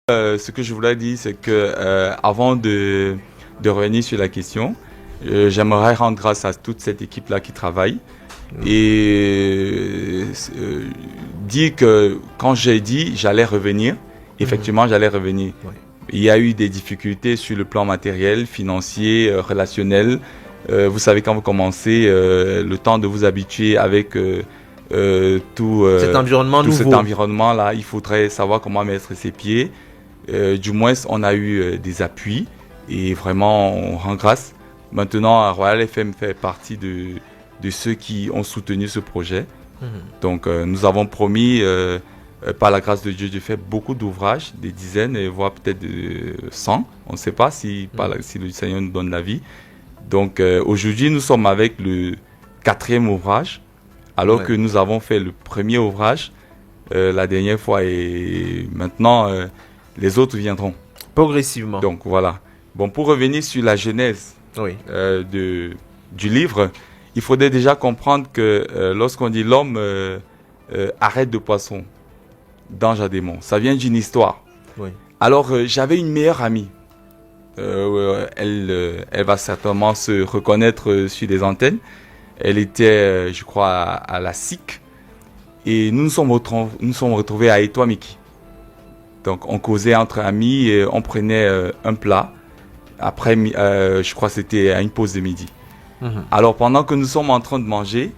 Ce que je voulais dire, c'est que avant de revenir sur la question, j'aimerais rendre grâce à toute cette équipe-là qui travaille et dire que quand j'ai dit j'allais revenir, effectivement j'allais revenir. Oui. Il y a eu des difficultés sur le plan matériel, financier, relationnel. Vous savez, quand vous commencez, le temps de vous habituer avec cet environnement tout nouveau. cet environnement-là, il faudrait savoir comment mettre ses pieds. Du moins, on a eu des appuis et vraiment, on rend grâce. Maintenant, Royal FM fait partie de ceux qui ont soutenu ce projet. Donc, nous avons promis, par la grâce de Dieu, de faire beaucoup d'ouvrages, des dizaines, voire peut-être 100. On ne sait pas si le Seigneur nous donne la vie. Donc, aujourd'hui, nous sommes avec le 4e ouvrage, alors que nous avons fait le premier ouvrage la dernière fois et maintenant, les autres viendront. Progressivement. Donc, voilà. Bon, pour revenir sur la genèse du livre, il faudrait déjà comprendre que lorsqu'on dit l'homme arrête de poisson dans Jadémon, ça vient d'une histoire. Oui. Alors, j'avais une meilleure amie. Elle va certainement se reconnaître sur des antennes. Elle était, je crois, à la SIC. Et nous nous sommes retrouvés à Etoamiki. Donc, on causait entre amis et on prenait un plat. Après, je crois que c'était à une pause de midi. Alors, pendant que nous sommes en train de manger,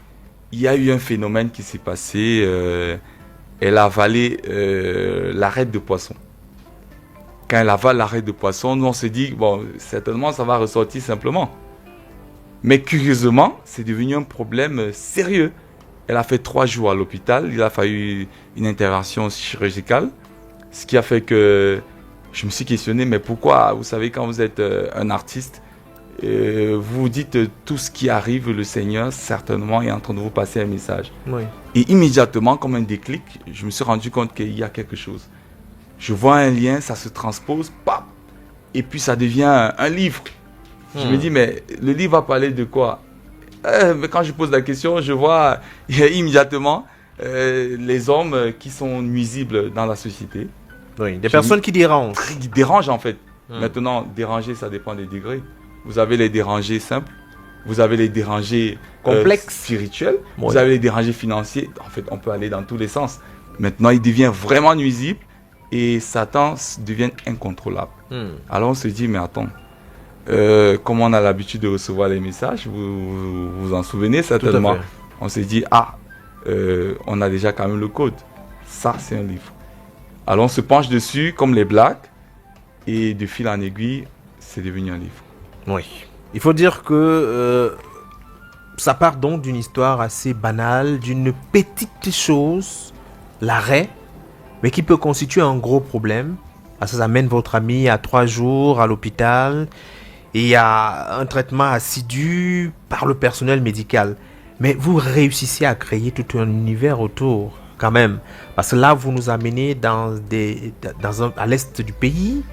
il y a eu un phénomène qui s'est passé. Elle a avalé l'arête de poisson. Quand elle avale l'arête de poisson, nous on se dit, bon, certainement ça va ressortir simplement. Mais curieusement, c'est devenu un problème sérieux. Elle a fait 3 jours à l'hôpital, il a fallu une intervention chirurgicale. Ce qui a fait que je me suis questionné, mais pourquoi, vous savez, quand vous êtes un artiste, vous vous dites tout ce qui arrive, le Seigneur certainement est en train de vous passer un message. Oui. Et immédiatement, comme un déclic, je me suis rendu compte qu'il y a quelque chose. Je vois un lien, ça se transpose, pap, et puis ça devient un livre. Je me dis, mais le livre va parler de quoi? Mais quand je pose la question, je vois immédiatement les hommes qui sont nuisibles dans la société. Oui, des personnes qui dérangent. Qui dérangent en fait. Maintenant, déranger, ça dépend des degrés. Vous avez les dérangés simples, vous avez les dérangés complexes, spirituels, vous avez les dérangés financiers. En fait, on peut aller dans tous les sens. Maintenant, il devient vraiment nuisible et Satan devient incontrôlable. Alors on se dit, mais attends, comme on a l'habitude de recevoir les messages, vous vous en souvenez certainement. On s'est dit, on a déjà quand même le code. Ça, c'est un livre. Alors on se penche dessus comme les blagues et de fil en aiguille, c'est devenu un livre. Oui. Il faut dire que ça part donc d'une histoire assez banale, d'une petite chose, l'arrêt, mais qui peut constituer un gros problème. Ça amène votre ami à 3 jours à l'hôpital et à un traitement assidu par le personnel médical. Mais vous réussissez à créer tout un univers autour, quand même. Parce que là, vous nous amenez à l'est du pays,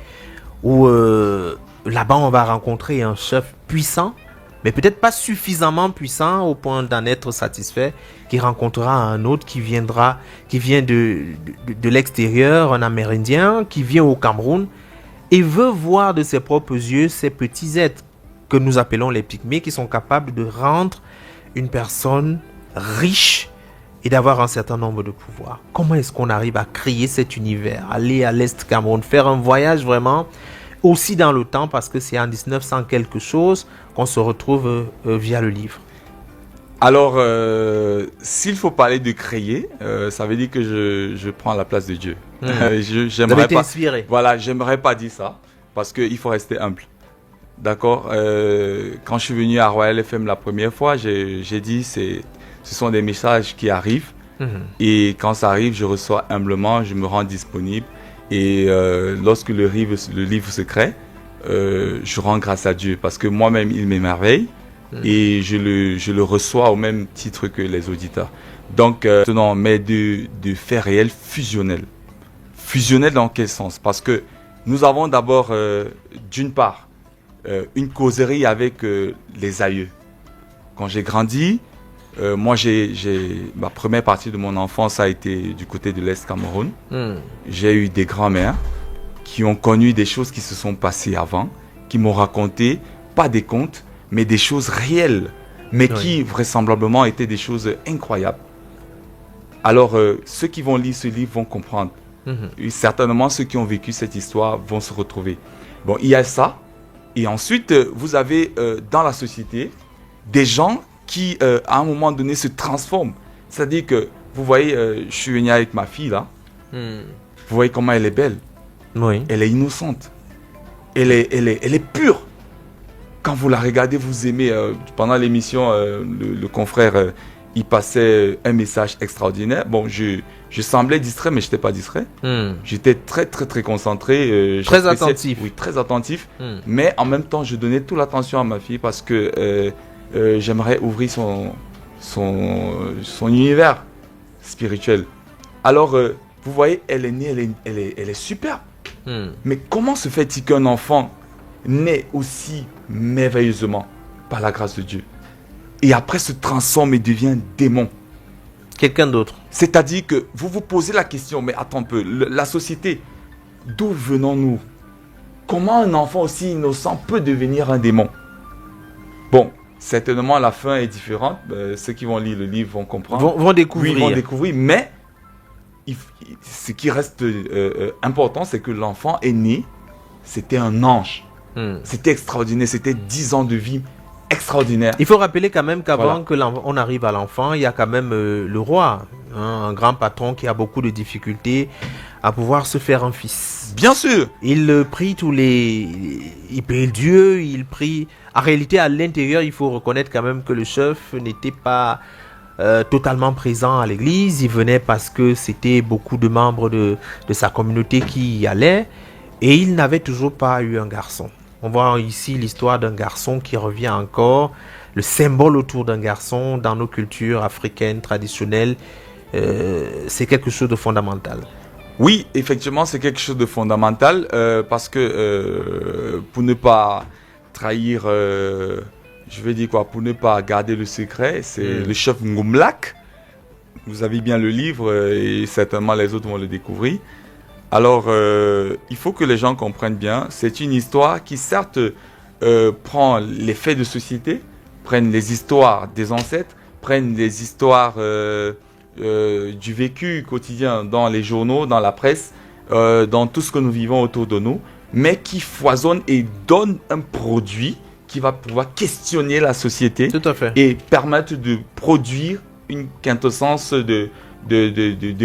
où là-bas, on va rencontrer un chef puissant, mais peut-être pas suffisamment puissant au point d'en être satisfait, qui rencontrera un autre qui vient de l'extérieur, un Amérindien, qui vient au Cameroun, et veut voir de ses propres yeux ces petits êtres que nous appelons les pygmées, qui sont capables de rendre une personne riche et d'avoir un certain nombre de pouvoirs. Comment est-ce qu'on arrive à créer cet univers, aller à l'Est Cameroun, faire un voyage vraiment aussi dans le temps, parce que c'est en 1900 quelque chose qu'on se retrouve via le livre. Alors, s'il faut parler de créer, ça veut dire que je prends la place de Dieu. Vous avez été inspiré. Voilà, j'aimerais pas dire ça, parce qu'il faut rester humble. D'accord. Quand je suis venu à Royal FM la première fois, j'ai dit ce sont des messages qui arrivent. Et quand ça arrive, je reçois humblement, je me rends disponible. Et lorsque le livre se crée, je rends grâce à Dieu, parce que moi-même, il m'émerveille. Et je le reçois au même titre que les auditeurs. Donc, non, mais de faits réels fusionnels. Fusionnels dans quel sens? Parce que nous avons d'abord, d'une part, une causerie avec les aïeux. Quand j'ai grandi, moi, ma première partie de mon enfance a été du côté de l'Est Cameroun. J'ai eu des grands-mères qui ont connu des choses qui se sont passées avant, qui m'ont raconté, pas des contes, mais des choses réelles, mais qui vraisemblablement étaient des choses incroyables. Alors, ceux qui vont lire ce livre vont comprendre. Et certainement, ceux qui ont vécu cette histoire vont se retrouver. Bon, il y a ça. Et ensuite, vous avez dans la société des gens qui, à un moment donné, se transforment. C'est-à-dire que, vous voyez, je suis venu avec ma fille là. Vous voyez comment elle est belle. Oui. Elle est innocente. Elle est pure. Quand vous la regardez, vous aimez. Pendant l'émission, le confrère, il passait un message extraordinaire. Bon, je semblais distrait, mais je n'étais pas distrait. J'étais très, très, très concentré. Très attentif. Oui, très attentif. Mais en même temps, je donnais toute l'attention à ma fille parce que j'aimerais ouvrir son univers spirituel. Alors, vous voyez, elle est née, elle est superbe. Mais comment se fait-il qu'un enfant naît aussi merveilleusement par la grâce de Dieu et après se transforme et devient démon? Quelqu'un d'autre. C'est-à-dire que vous vous posez la question, mais attends un peu, la société, d'où venons-nous? Comment un enfant aussi innocent peut devenir un démon? Bon, certainement la fin est différente. Ceux qui vont lire le livre vont comprendre. Vont découvrir. Oui, vont découvrir, mais ce qui reste important, c'est que l'enfant est né, c'était un ange. C'était extraordinaire, c'était 10 ans de vie extraordinaire. Il faut rappeler quand même qu'avant qu'on arrive à l'enfant, il y a quand même le roi, un grand patron qui a beaucoup de difficultés à pouvoir se faire un fils. Bien sûr. Il prie il prie Dieu, il prie. En réalité, à l'intérieur, il faut reconnaître quand même que le chef n'était pas totalement présent à l'église. Il venait parce que c'était beaucoup de membres de sa communauté qui y allaient. Et il n'avait toujours pas eu un garçon. On voit ici l'histoire d'un garçon qui revient encore. Le symbole autour d'un garçon dans nos cultures africaines traditionnelles, c'est quelque chose de fondamental. Oui, effectivement, c'est quelque chose de fondamental parce que pour ne pas trahir, je vais dire quoi, pour ne pas garder le secret, c'est le chef Ngumlak. Vous avez bien le livre et certainement les autres vont le découvrir. Alors, il faut que les gens comprennent bien, c'est une histoire qui certes prend les faits de société, prennent les histoires des ancêtres, prennent les histoires du vécu quotidien dans les journaux, dans la presse, dans tout ce que nous vivons autour de nous, mais qui foisonne et donne un produit qui va pouvoir questionner la société. Tout à fait. Et permettre de produire une quintessence de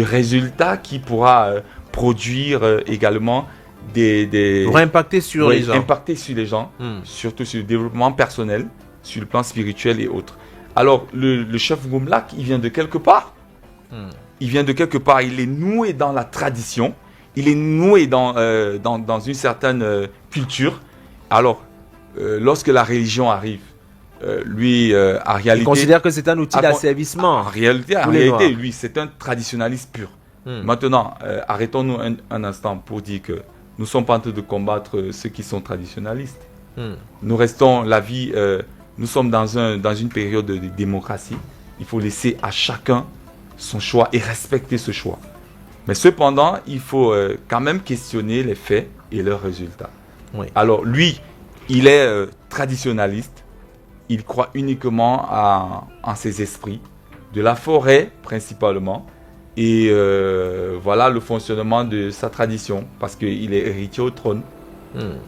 résultats qui pourra produire également pour impacter sur les gens. Impacter sur les gens, surtout sur le développement personnel, sur le plan spirituel et autres. Alors, le chef Ngumlak, il vient de quelque part. Il vient de quelque part. Il est noué dans la tradition. Il est noué dans une certaine culture. Alors, lorsque la religion arrive, lui, en réalité... Il considère que c'est un outil d'asservissement. En réalité, lui, c'est un traditionnaliste pur. Maintenant, arrêtons-nous un instant pour dire que nous ne sommes pas en train de combattre ceux qui sont traditionalistes. Nous restons la vie... nous sommes dans une période de démocratie. Il faut laisser à chacun son choix et respecter ce choix. Mais cependant, il faut quand même questionner les faits et leurs résultats. Oui. Alors lui, il est traditionnaliste. Il croit uniquement en ses esprits, de la forêt principalement, et voilà le fonctionnement de sa tradition, parce qu'il est héritier au trône.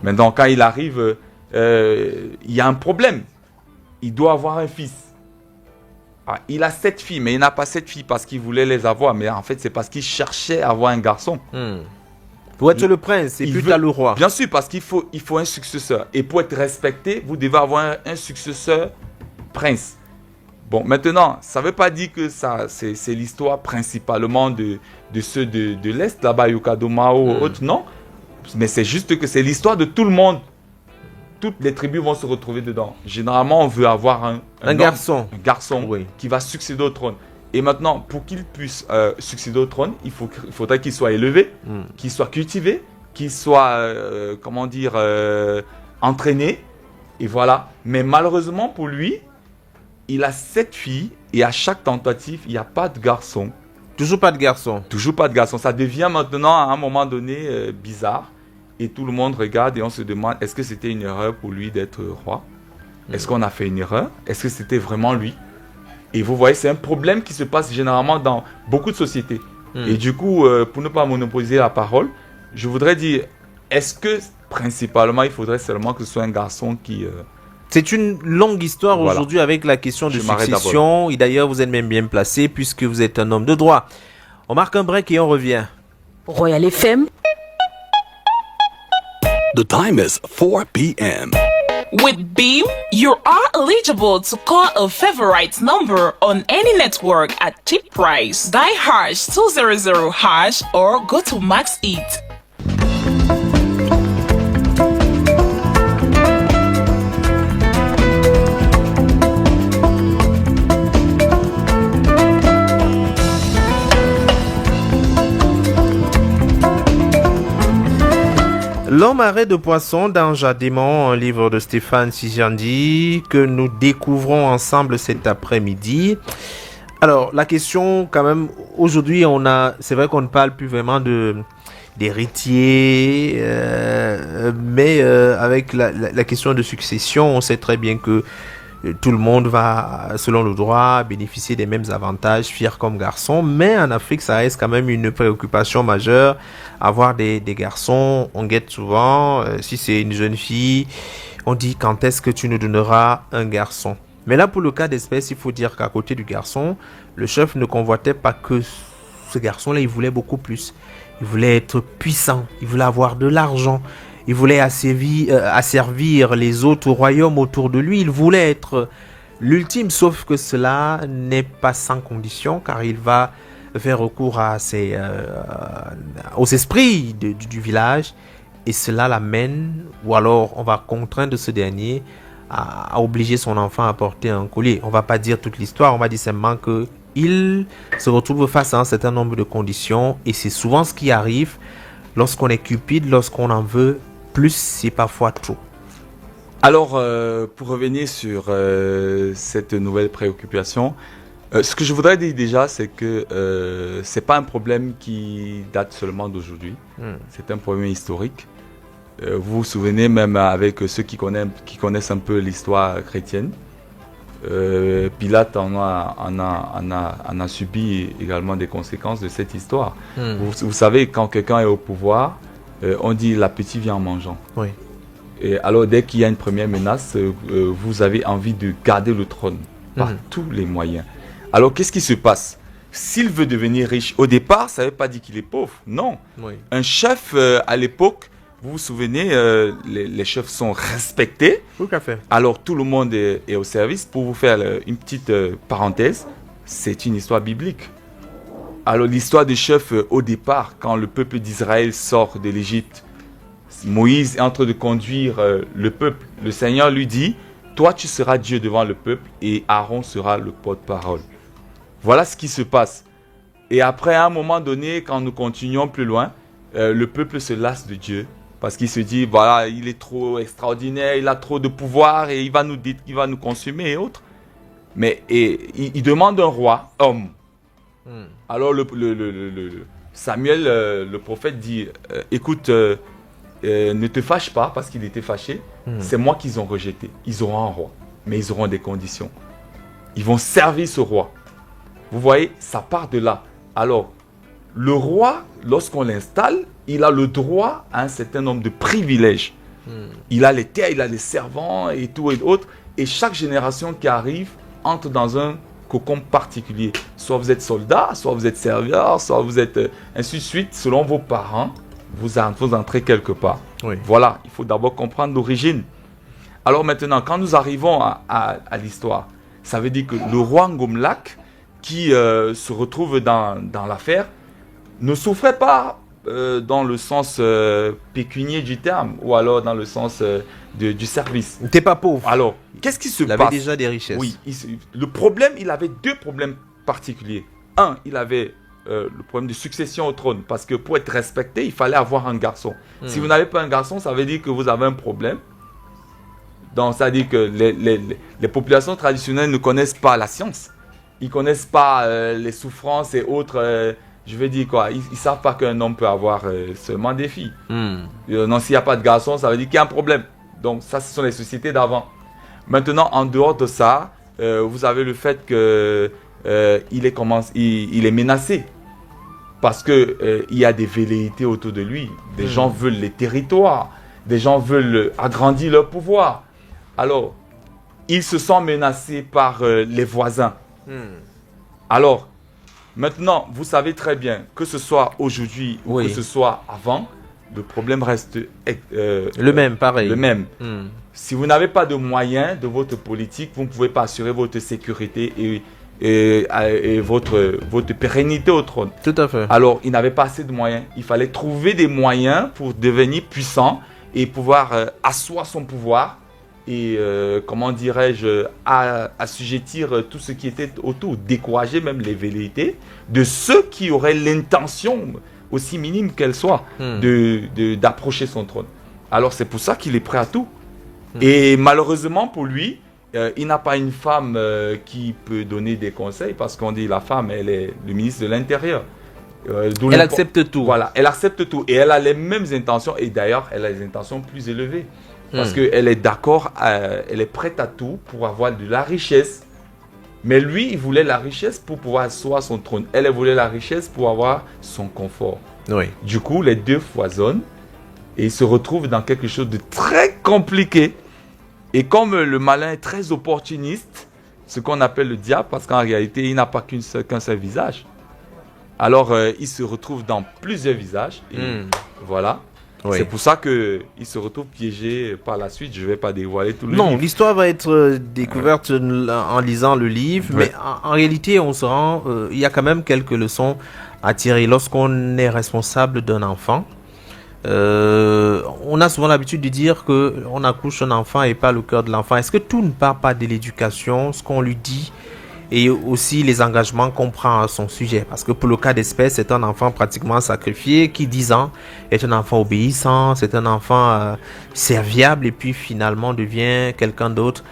Maintenant, quand il arrive, il y a un problème. Il doit avoir un fils. Ah, il a 7 filles, mais il n'a pas 7 filles parce qu'il voulait les avoir. Mais en fait, c'est parce qu'il cherchait à avoir un garçon. Pour être le prince, et plus tard le roi. Bien sûr, parce qu'il faut un successeur. Et pour être respecté, vous devez avoir un successeur prince. Bon, maintenant, ça ne veut pas dire que c'est l'histoire principalement de ceux de l'Est, là-bas, Yokado Mao, autres, non. Mais c'est juste que c'est l'histoire de tout le monde. Toutes les tribus vont se retrouver dedans. Généralement, on veut avoir un garçon, oui, qui va succéder au trône. Et maintenant, pour qu'il puisse succéder au trône, il faudrait qu'il soit élevé, qu'il soit cultivé, qu'il soit, entraîné. Et voilà. Mais malheureusement pour lui, il a 7 filles et à chaque tentative, il n'y a pas de garçon. Toujours pas de garçon. Toujours pas de garçon. Ça devient maintenant, à un moment donné, bizarre. et tout le monde regarde et on se demande est-ce que c'était une erreur pour lui d'être roi? Est-ce qu'on a fait une erreur? Est-ce que c'était vraiment lui? Et vous voyez, c'est un problème qui se passe généralement dans beaucoup de sociétés. Et du coup, pour ne pas monopoliser la parole, je voudrais dire, est-ce que principalement, il faudrait seulement que ce soit un garçon qui... C'est une longue histoire aujourd'hui avec la question de succession. Et d'ailleurs, vous êtes même bien placé puisque vous êtes un homme de droit. On marque un break et on revient. Royal FM. The time is 4 p.m. With Beam, you are eligible to call a favorite number on any network at cheap price. Dial #200# or go to Max It. L'homme arrêt de poisson d'Anja Démon, un livre de Stéphane Sijandi que nous découvrons ensemble cet après-midi. Alors, la question quand même, aujourd'hui, c'est vrai qu'on ne parle plus vraiment d'héritiers, mais avec la question de succession, on sait très bien que tout le monde va, selon le droit, bénéficier des mêmes avantages, fier comme garçon. Mais en Afrique, ça reste quand même une préoccupation majeure. Avoir des garçons, on guette souvent. Si c'est une jeune fille, on dit quand est-ce que tu nous donneras un garçon. Mais là, pour le cas d'espèce, il faut dire qu'à côté du garçon, le chef ne convoitait pas que ce garçon-là, il voulait beaucoup plus. Il voulait être puissant, il voulait avoir de l'argent. Il voulait asservir les autres royaumes autour de lui. Il voulait être l'ultime, sauf que cela n'est pas sans condition, car il va faire recours aux esprits du village, et cela l'amène, ou alors on va contraindre ce dernier à obliger son enfant à porter un collier. On va pas dire toute l'histoire, on va dire simplement que il se retrouve face à un certain nombre de conditions, et c'est souvent ce qui arrive lorsqu'on est cupide, lorsqu'on en veut plus, c'est parfois trop. Alors, pour revenir sur cette nouvelle préoccupation, ce que je voudrais dire déjà, c'est que c'est pas un problème qui date seulement d'aujourd'hui. C'est un problème historique. Vous vous souvenez même avec ceux qui connaissent un peu l'histoire chrétienne. Pilate en a subi également des conséquences de cette histoire. Vous savez, quand quelqu'un est au pouvoir, on dit l'appétit vient en mangeant. Oui. Et alors, dès qu'il y a une première menace, vous avez envie de garder le trône par tous les moyens. Alors, qu'est-ce qui se passe? S'il veut devenir riche, au départ, ça ne veut pas dire qu'il est pauvre. Non. Oui. Un chef, à l'époque, vous vous souvenez, les chefs sont respectés. Tout à fait. Alors, tout le monde est au service. Pour vous faire une petite parenthèse, c'est une histoire biblique. Alors, l'histoire des chefs, au départ, quand le peuple d'Israël sort de l'Égypte, Moïse est en train de conduire le peuple. Le Seigneur lui dit, toi, tu seras Dieu devant le peuple et Aaron sera le porte-parole. Voilà ce qui se passe. Et après, à un moment donné, quand nous continuons plus loin, le peuple se lasse de Dieu parce qu'il se dit, voilà, il est trop extraordinaire, il a trop de pouvoir et il va nous consumer et autres. Mais il demande un roi, homme. Alors Samuel, le prophète, dit, écoute, ne te fâche pas parce qu'il était fâché. C'est moi qu'ils ont rejeté. Ils auront un roi, mais ils auront des conditions. Ils vont servir ce roi. Vous voyez, ça part de là. Alors, le roi, lorsqu'on l'installe, il a le droit à un certain nombre de privilèges. Il a les terres, il a les servants et tout et autres. Et chaque génération qui arrive entre dans un cocon particulier. Soit vous êtes soldat, soit vous êtes serviteur, soit vous êtes ainsi de suite. Selon vos parents, vous entrez quelque part. Oui. Voilà, il faut d'abord comprendre l'origine. Alors maintenant, quand nous arrivons à l'histoire, ça veut dire que le roi Ngomlak, qui se retrouve dans l'affaire, ne souffrait pas dans le sens pécunier du terme, ou alors dans le sens du service. T'es pas pauvre. Alors, qu'est-ce qui se passe? Il avait déjà des richesses. Oui, le problème, il avait deux problèmes particuliers. Un, il avait le problème de succession au trône, parce que pour être respecté, il fallait avoir un garçon. Si vous n'avez pas un garçon, ça veut dire que vous avez un problème. Donc, ça veut dire que les populations traditionnelles ne connaissent pas la science. Ils ne connaissent pas les souffrances et autres Je veux dire quoi, ils savent pas qu'un homme peut avoir seulement des filles. Non, s'il n'y a pas de garçon, ça veut dire qu'il y a un problème. Donc ça, ce sont les sociétés d'avant. Maintenant, en dehors de ça, vous avez le fait que il est menacé. Parce que il y a des velléités autour de lui. Des gens veulent les territoires. Des gens veulent agrandir leur pouvoir. Alors, ils se sentent menacés par les voisins. Alors, maintenant, vous savez très bien que ce soit aujourd'hui ou que ce soit avant, le problème reste le même, pareil. Le même. Si vous n'avez pas de moyens de votre politique, vous ne pouvez pas assurer votre sécurité et votre pérennité au trône. Tout à fait. Alors, il n'avait pas assez de moyens. Il fallait trouver des moyens pour devenir puissant et pouvoir asseoir son pouvoir et, comment dirais-je, assujettir tout ce qui était autour, décourager même les velléités de ceux qui auraient l'intention, aussi minime qu'elle soit, d'approcher son trône. Alors, c'est pour ça qu'il est prêt à tout. Et malheureusement pour lui, il n'a pas une femme qui peut donner des conseils parce qu'on dit la femme, elle est le ministre de l'Intérieur. Elle accepte tout. Voilà, elle accepte tout et elle a les mêmes intentions et d'ailleurs, elle a des intentions plus élevées. Parce qu'elle est d'accord, elle est prête à tout pour avoir de la richesse. Mais lui, il voulait la richesse pour pouvoir asseoir son trône. Elle voulait la richesse pour avoir son confort. Oui. Du coup, les deux foisonnent et ils se retrouvent dans quelque chose de très compliqué. Et comme le malin est très opportuniste, ce qu'on appelle le diable, parce qu'en réalité, il n'a pas qu'un seul visage. Alors, il se retrouve dans plusieurs visages. Et voilà. Oui. C'est pour ça qu'il se retrouve piégé par la suite. Je ne vais pas dévoiler tout le livre. Non, l'histoire va être découverte en lisant le livre. Mais en réalité, on se rend... il y a quand même quelques leçons à tirer. Lorsqu'on est responsable d'un enfant, on a souvent l'habitude de dire qu'on accouche un enfant et pas le cœur de l'enfant. Est-ce que tout ne part pas de l'éducation, ce qu'on lui dit et aussi les engagements qu'on prend à son sujet? Parce que pour le cas d'espèce, c'est un enfant pratiquement sacrifié qui, 10 ans, est un enfant obéissant, c'est un enfant serviable et puis finalement devient quelqu'un d'autre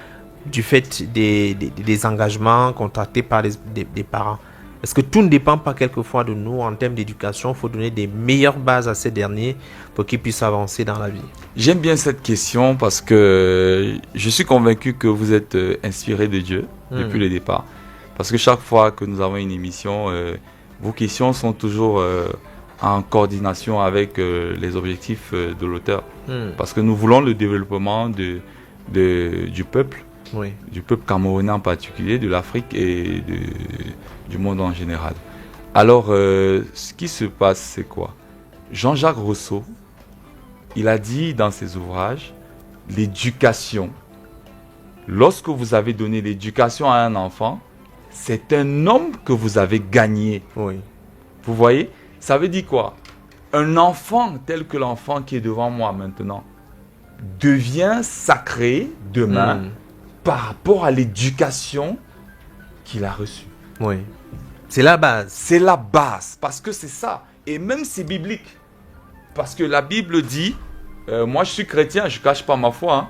du fait des engagements contractés par des parents. Est-ce que tout ne dépend pas quelquefois de nous en termes d'éducation? Il faut donner des meilleures bases à ces derniers pour qu'ils puissent avancer dans la vie. J'aime bien cette question parce que je suis convaincu que vous êtes inspiré de Dieu depuis le départ. Parce que chaque fois que nous avons une émission, vos questions sont toujours en coordination avec les objectifs de l'auteur. Parce que nous voulons le développement du peuple. Oui. Du peuple camerounais en particulier, de l'Afrique et du monde en général. Alors, ce qui se passe, c'est quoi? Jean-Jacques Rousseau, il a dit dans ses ouvrages, l'éducation. Lorsque vous avez donné l'éducation à un enfant, c'est un homme que vous avez gagné. Oui. Vous voyez? Ça veut dire quoi? Un enfant tel que l'enfant qui est devant moi maintenant devient sacré demain par rapport à l'éducation qu'il a reçue. Oui. C'est la base. C'est la base, parce que c'est ça. Et même c'est biblique. Parce que la Bible dit, moi je suis chrétien, je ne cache pas ma foi, hein.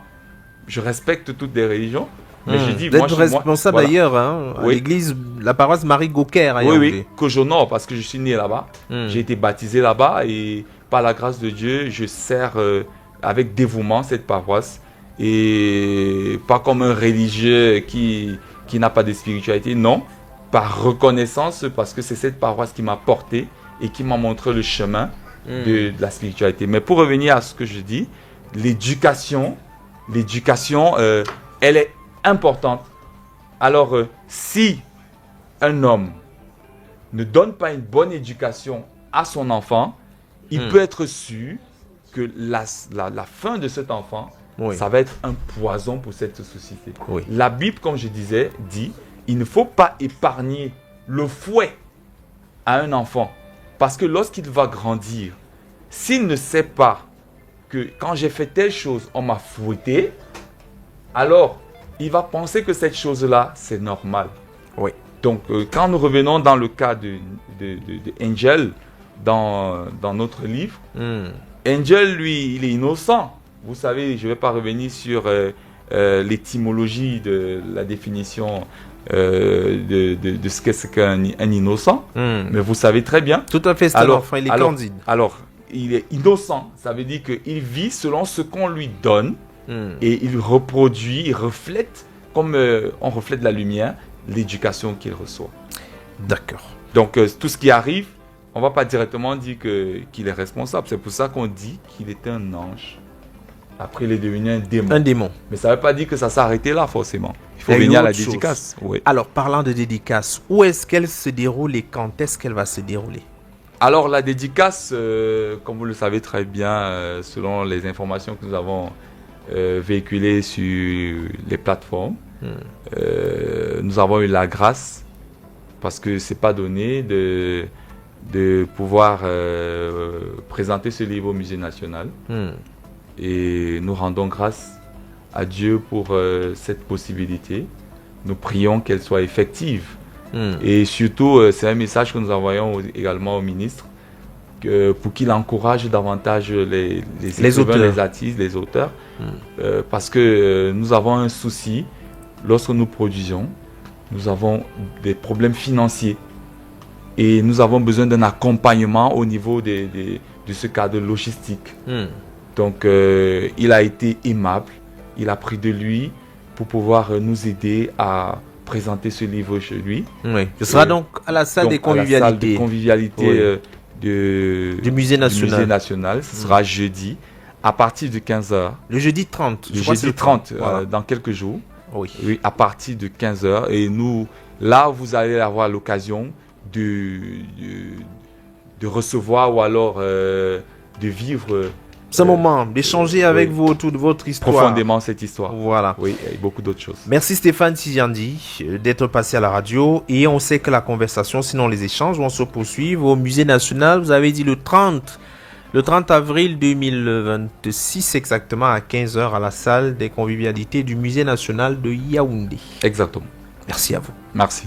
Je respecte toutes les religions. Mais je dis, vous êtes responsable d'ailleurs, hein, à l'église, la paroisse Marie Gauquer. Oui, que j'honore parce que je suis né là-bas. J'ai été baptisé là-bas et par la grâce de Dieu, je sers avec dévouement cette paroisse. Et pas comme un religieux qui n'a pas de spiritualité, non. Par reconnaissance, parce que c'est cette paroisse qui m'a porté et qui m'a montré le chemin de la spiritualité. Mais pour revenir à ce que je dis, l'éducation, elle est importante. Alors, si un homme ne donne pas une bonne éducation à son enfant, il peut être sûr que la fin de cet enfant, ça va être un poison pour cette société. Oui. La Bible, comme je disais, dit, il ne faut pas épargner le fouet à un enfant. Parce que lorsqu'il va grandir, s'il ne sait pas que quand j'ai fait telle chose, on m'a fouetté, alors il va penser que cette chose-là, c'est normal. Oui. Donc, quand nous revenons dans le cas de Angel, dans notre livre, Angel, lui, il est innocent. Vous savez, je ne vais pas revenir sur l'étymologie de la définition de ce qu'est qu'un innocent, mais vous savez très bien. Tout à fait, c'est un enfant, il est candide. Alors, il est innocent, ça veut dire qu'il vit selon ce qu'on lui donne et il reproduit, il reflète, comme on reflète la lumière, l'éducation qu'il reçoit. D'accord. Donc, tout ce qui arrive, on ne va pas directement dire qu'il est responsable. C'est pour ça qu'on dit qu'il était un ange. Après, il est devenu un démon. Un démon. Mais ça ne veut pas dire que ça s'est arrêté là, forcément. Il faut venir à la dédicace. Oui. Alors, parlant de dédicace, où est-ce qu'elle se déroule et quand est-ce qu'elle va se dérouler? Alors, la dédicace, comme vous le savez très bien, selon les informations que nous avons véhiculées sur les plateformes, nous avons eu la grâce, parce que ce n'est pas donné, de pouvoir présenter ce livre au Musée national. Et nous rendons grâce à Dieu pour cette possibilité. Nous prions qu'elle soit effective. Et surtout, c'est un message que nous envoyons également au ministre pour qu'il encourage davantage les écrivains, les artistes, les auteurs. Parce que nous avons un souci, lorsque nous produisons, nous avons des problèmes financiers. Et nous avons besoin d'un accompagnement au niveau de ce cadre logistique. Donc, il a été aimable. Il a pris de lui pour pouvoir nous aider à présenter ce livre chez lui. Oui. Ce sera donc à la salle des convivialités. À la salle de convivialité du Musée national. Ce sera jeudi à partir de 15h. Le jeudi 30. Le jeudi 30, voilà. Dans quelques jours. Oui. À partir de 15h. Et nous, là, vous allez avoir l'occasion de recevoir ou alors de vivre ce moment, d'échanger avec vous autour de votre histoire. Profondément cette histoire. Voilà. Oui, et beaucoup d'autres choses. Merci Stéphane Tidjandi d'être passé à la radio. Et on sait que la conversation, sinon les échanges, vont se poursuivre au Musée national. Vous avez dit le 30 avril 2026 exactement à 15h à la salle des convivialités du Musée national de Yaoundé. Exactement. Merci à vous. Merci.